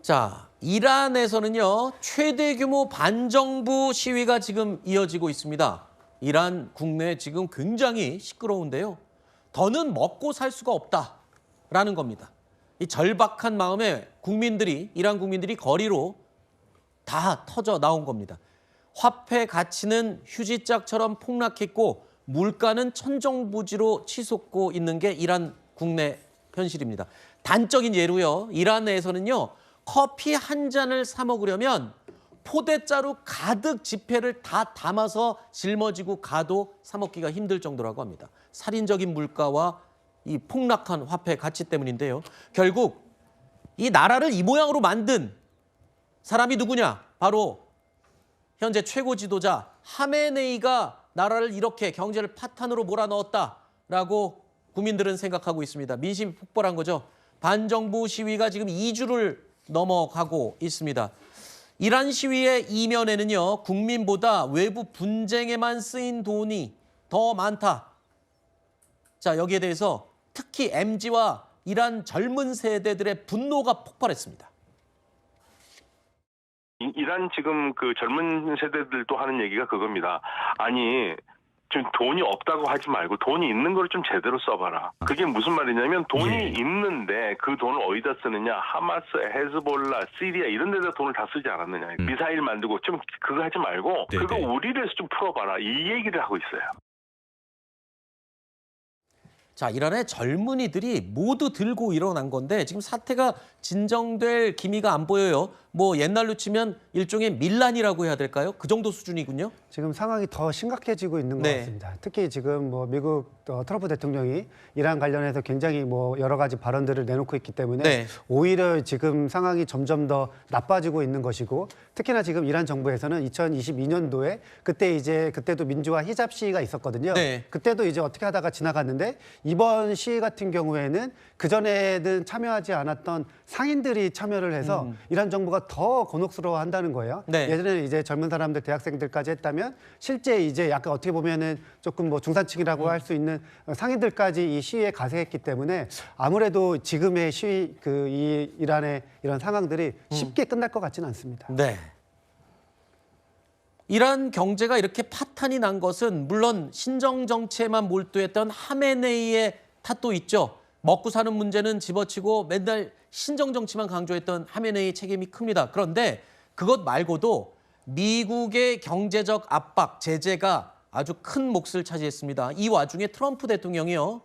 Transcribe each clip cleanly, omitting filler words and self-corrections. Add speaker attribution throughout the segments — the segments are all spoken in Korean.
Speaker 1: 자, 이란에서는요, 최대 규모 반정부 시위가 지금 이어지고 있습니다. 이란 국내 지금 굉장히 시끄러운데요. 더는 먹고 살 수가 없다라는 겁니다. 이 절박한 마음에 이란 국민들이 거리로 다 터져 나온 겁니다. 화폐 가치는 휴지짝처럼 폭락했고 물가는 천정부지로 치솟고 있는 게 이란 국내 현실입니다. 단적인 예로요. 이란 내에서는요. 커피 한 잔을 사 먹으려면 포대자루 가득 지폐를 다 담아서 짊어지고 가도 사 먹기가 힘들 정도라고 합니다. 살인적인 물가와 이 폭락한 화폐 가치 때문인데요. 결국 이 나라를 이 모양으로 만든 사람이 누구냐? 바로 현재 최고 지도자 하메네이가 나라를 이렇게 경제를 파탄으로 몰아넣었다라고 국민들은 생각하고 있습니다. 민심이 폭발한 거죠. 반정부 시위가 지금 2주를 넘어가고 있습니다. 이란 시위의 이면에는요. 국민보다 외부 분쟁에만 쓰인 돈이 더 많다. 자, 여기에 대해서 특히 MZ와 이란 젊은 세대들의 분노가 폭발했습니다.
Speaker 2: 이란 지금 그 젊은 세대들도 하는 얘기가 그겁니다. 아니, 좀 돈이 없다고 하지 말고 돈이 있는 걸 좀 제대로 써봐라. 그게 무슨 말이냐면 돈이 있는데 그 돈을 어디다 쓰느냐. 하마스, 헤즈볼라, 시리아 이런 데다 돈을 다 쓰지 않았느냐. 미사일 만들고 좀 그거 하지 말고 그거 우리를 좀 풀어봐라. 이 얘기를 하고 있어요.
Speaker 1: 자, 이란의 젊은이들이 모두 들고 일어난 건데 지금 사태가 진정될 기미가 안 보여요. 뭐 옛날로 치면 일종의 밀란이라고 해야 될까요? 그 정도 수준이군요.
Speaker 3: 지금 상황이 더 심각해지고 있는 것 같습니다. 특히 지금 뭐 미국 트럼프 대통령이 이란 관련해서 굉장히 뭐 여러 가지 발언들을 내놓고 있기 때문에 오히려 지금 상황이 점점 더 나빠지고 있는 것이고 특히나 지금 이란 정부에서는 2022년도에 그때도 민주화 히잡 시위가 있었거든요. 그때도 이제 어떻게 하다가 지나갔는데 이번 시위 같은 경우에는 그전에는 참여하지 않았던 상인들이 참여를 해서 이란 정부가 더 곤혹스러워한다는 거예요. 예전에 이제 젊은 사람들, 대학생들까지 했다면 실제 이제 약간 어떻게 보면은 조금 뭐 중산층이라고 할 수 있는 상인들까지 이 시위에 가세했기 때문에 아무래도 지금의 시위 이 이란의 이런 상황들이 쉽게 끝날 것 같지는 않습니다.
Speaker 1: 네. 이란 경제가 이렇게 파탄이 난 것은 물론 신정 정치에만 몰두했던 하메네이의 탓도 있죠. 먹고 사는 문제는 집어치고 맨날 신정 정치만 강조했던 하메네이 책임이 큽니다. 그런데 그것 말고도 미국의 경제적 압박, 제재가 아주 큰 몫을 차지했습니다. 이 와중에 트럼프 대통령이요.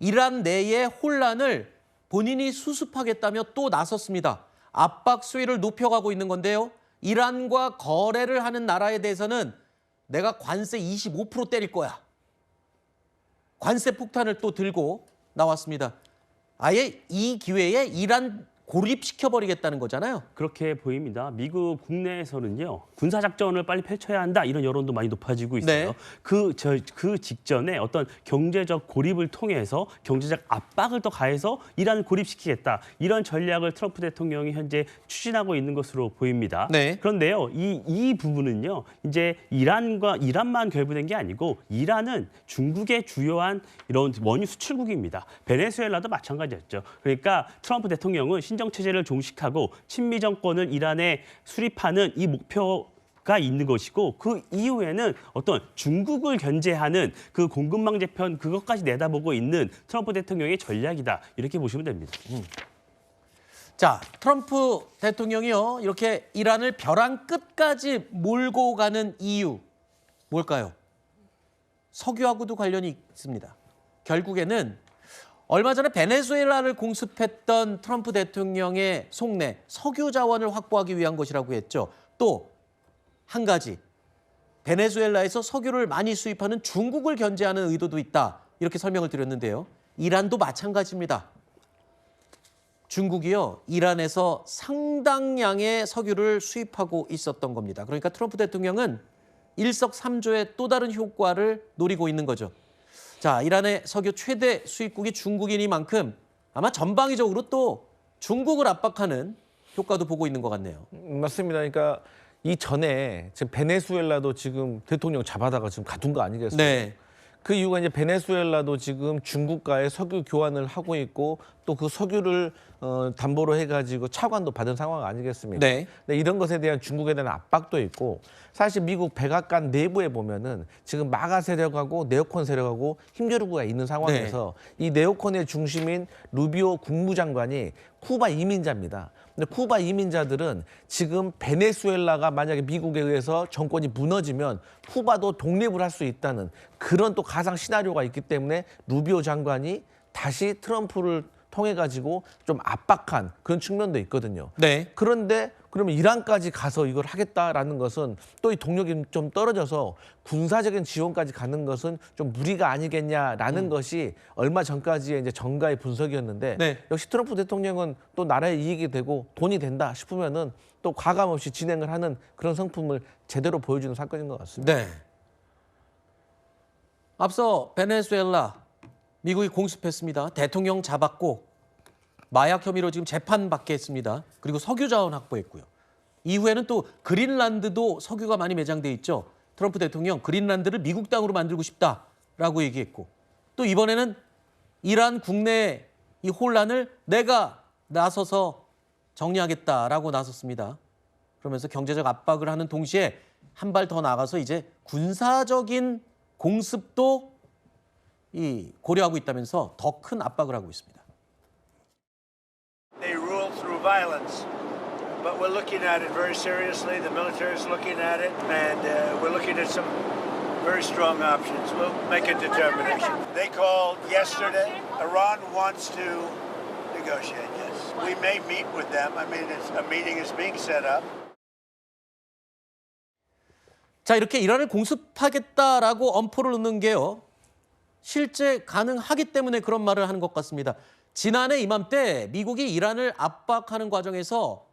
Speaker 1: 이란 내의 혼란을 본인이 수습하겠다며 또 나섰습니다. 압박 수위를 높여가고 있는 건데요. 이란과 거래를 하는 나라에 대해서는 내가 관세 25% 때릴 거야. 관세 폭탄을 또 들고 나왔습니다. 아예 이 기회에 이란 고립시켜버리겠다는 거잖아요.
Speaker 4: 그렇게 보입니다. 미국 국내에서는요. 군사작전을 빨리 펼쳐야 한다 이런 여론도 많이 높아지고 있어요. 그 직전에 어떤 경제적 고립을 통해서 경제적 압박을 더 가해서 이란을 고립시키겠다. 이런 전략을 트럼프 대통령이 현재 추진하고 있는 것으로 보입니다. 그런데요. 이 부분은요. 이제 이란만 결부된 게 아니고 이란은 중국의 주요한 이런 원유 수출국입니다. 베네수엘라도 마찬가지였죠. 그러니까 트럼프 대통령은 신정체제를 종식하고 친미 정권을 이란에 수립하는 이 목표가 있는 것이고 그 이후에는 어떤 중국을 견제하는 그 공급망제편 그것까지 내다보고 있는 트럼프 대통령의 전략이다. 이렇게 보시면 됩니다.
Speaker 1: 자, 트럼프 대통령이요. 이렇게 이란을 벼랑 끝까지 몰고 가는 이유 뭘까요? 석유하고도 관련이 있습니다. 결국에는 얼마 전에 베네수엘라를 공습했던 트럼프 대통령의 속내, 석유 자원을 확보하기 위한 것이라고 했죠. 또 한 가지, 베네수엘라에서 석유를 많이 수입하는 중국을 견제하는 의도도 있다. 이렇게 설명을 드렸는데요. 이란도 마찬가지입니다. 중국이요, 이란에서 상당량의 석유를 수입하고 있었던 겁니다. 그러니까 트럼프 대통령은 일석삼조의 또 다른 효과를 노리고 있는 거죠. 자, 이란의 석유 최대 수입국이 중국이니만큼 아마 전방위적으로 또 중국을 압박하는 효과도 보고 있는 것 같네요.
Speaker 5: 맞습니다. 그러니까 이전에 지금 베네수엘라도 지금 대통령 잡아다가 지금 가둔 거 아니겠어요? 그 이유가 이제 베네수엘라도 지금 중국과의 석유 교환을 하고 있고 또 그 석유를 담보로 해가지고 차관도 받은 상황 아니겠습니까?
Speaker 1: 네.
Speaker 5: 근데 이런 것에 대한 중국에 대한 압박도 있고 사실 미국 백악관 내부에 보면은 지금 마가 세력하고 네오콘 세력하고 힘겨루기가 있는 상황에서 이 네오콘의 중심인 루비오 국무장관이 쿠바 이민자입니다. 근데 쿠바 이민자들은 지금 베네수엘라가 만약에 미국에 의해서 정권이 무너지면 쿠바도 독립을 할 수 있다는 그런 또 가상 시나리오가 있기 때문에 루비오 장관이 다시 트럼프를 통해 가지고 좀 압박한 그런 측면도 있거든요.
Speaker 1: 네.
Speaker 5: 그런데 그러면 이란까지 가서 이걸 하겠다라는 것은 또 이 동력이 좀 떨어져서 군사적인 지원까지 가는 것은 좀 무리가 아니겠냐라는 것이 얼마 전까지의 이제 정가의 분석이었는데
Speaker 1: 네.
Speaker 5: 역시 트럼프 대통령은 또 나라의 이익이 되고 돈이 된다 싶으면은 또 과감 없이 진행을 하는 그런 성품을 제대로 보여주는 사건인 것 같습니다.
Speaker 1: 네. 앞서 베네수엘라 미국이 공습했습니다. 대통령 잡았고 마약 혐의로 지금 재판받게 했습니다. 그리고 석유 자원 확보했고요. 이후에는 또 그린란드도 석유가 많이 매장돼 있죠. 트럼프 대통령 그린란드를 미국 땅으로 만들고 싶다라고 얘기했고 또 이번에는 이란 국내 이 혼란을 내가 나서서 정리하겠다라고 나섰습니다. 그러면서 경제적 압박을 하는 동시에 한 발 더 나가서 이제 군사적인 공습도 고려하고 있다면서 더 큰 압박을 하고 있습니다.
Speaker 6: They rule through violence, but we're looking at it very seriously. The military is looking at it, and we're looking at some very strong options. We'll make a determination. They called yesterday. Iran wants to negotiate. Yes, we may meet with them. I mean, a meeting is being set up.
Speaker 1: 자, 이렇게 이란을 공습하겠다라고 엄포를 놓는 게요. 실제 가능하기 때문에 그런 말을 하는 것 같습니다. 지난해 이맘때 미국이 이란을 압박하는 과정에서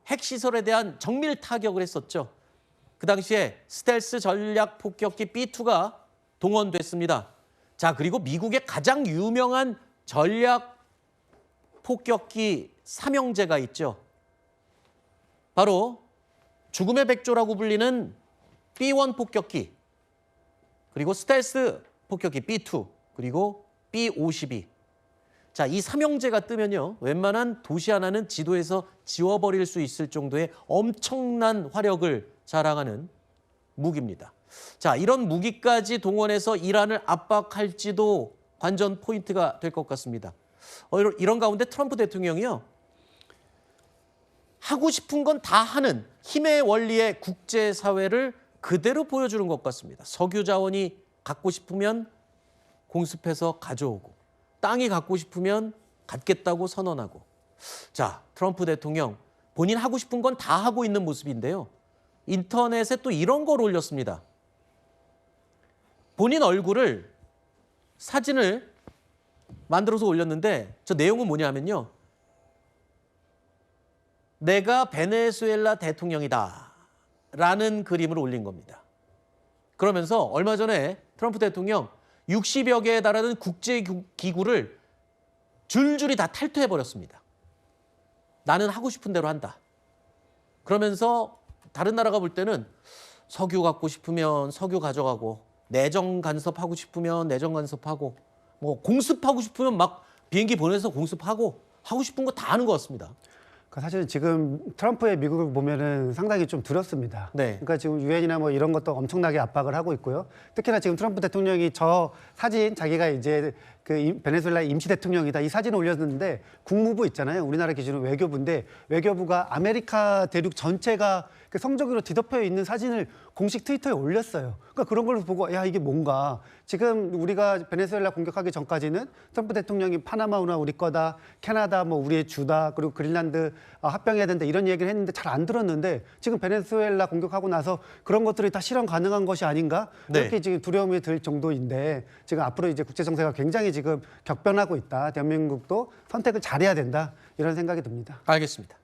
Speaker 1: 핵시설에 대한 정밀 타격을 했었죠. 그 당시에 스텔스 전략 폭격기 B2가 동원됐습니다. 자, 그리고 미국의 가장 유명한 전략 폭격기 삼형제가 있죠. 바로 죽음의 백조라고 불리는 B1 폭격기, 그리고 스텔스 폭격기 B2, 그리고 B52. 자, 이 삼형제가 뜨면요, 웬만한 도시 하나는 지도에서 지워버릴 수 있을 정도의 엄청난 화력을 자랑하는 무기입니다. 자, 이런 무기까지 동원해서 이란을 압박할지도 관전 포인트가 될 것 같습니다. 이런 가운데 트럼프 대통령이요, 하고 싶은 건 다 하는 힘의 원리의 국제사회를 그대로 보여주는 것 같습니다. 석유 자원이 갖고 싶으면 공습해서 가져오고, 땅이 갖고 싶으면 갖겠다고 선언하고. 자, 트럼프 대통령 본인 하고 싶은 건 다 하고 있는 모습인데요. 인터넷에 또 이런 걸 올렸습니다. 본인 얼굴을 사진을 만들어서 올렸는데 저 내용은 뭐냐면요. 내가 베네수엘라 대통령이다 라는 그림을 올린 겁니다. 그러면서 얼마 전에 트럼프 대통령 60여 개에 달하는 국제기구를 줄줄이 다 탈퇴해버렸습니다. 나는 하고 싶은 대로 한다. 그러면서 다른 나라가 볼 때는 석유 갖고 싶으면 석유 가져가고, 내정 간섭하고 싶으면 내정 간섭하고, 뭐 공습하고 싶으면 막 비행기 보내서 공습하고, 하고 싶은 거 다 하는 것 같습니다.
Speaker 3: 사실 지금 트럼프의 미국을 보면은 상당히 좀 두렵습니다.
Speaker 1: 네.
Speaker 3: 그러니까 지금 유엔이나 뭐 이런 것도 엄청나게 압박을 하고 있고요. 특히나 지금 트럼프 대통령이 저 사진, 자기가 이제 그 베네수엘라 임시 대통령이다, 이 사진을 올렸는데 국무부 있잖아요. 우리나라 기준으로 외교부인데 외교부가 아메리카 대륙 전체가 그 성적으로 뒤덮여 있는 사진을 공식 트위터에 올렸어요. 그러니까 그런 걸 보고 야, 이게 뭔가, 지금 우리가 베네수엘라 공격하기 전까지는 트럼프 대통령이 파나마우나 우리 거다, 캐나다 뭐 우리의 주다, 그리고 그린란드 합병해야 된다, 이런 얘기를 했는데 잘 안 들었는데 지금 베네수엘라 공격하고 나서 그런 것들이 다 실현 가능한 것이 아닌가, 이렇게 지금 두려움이 들 정도인데, 지금 앞으로 이제 국제 정세가 굉장히 지금 격변하고 있다. 대한민국도 선택을 잘해야 된다, 이런 생각이 듭니다.
Speaker 1: 알겠습니다.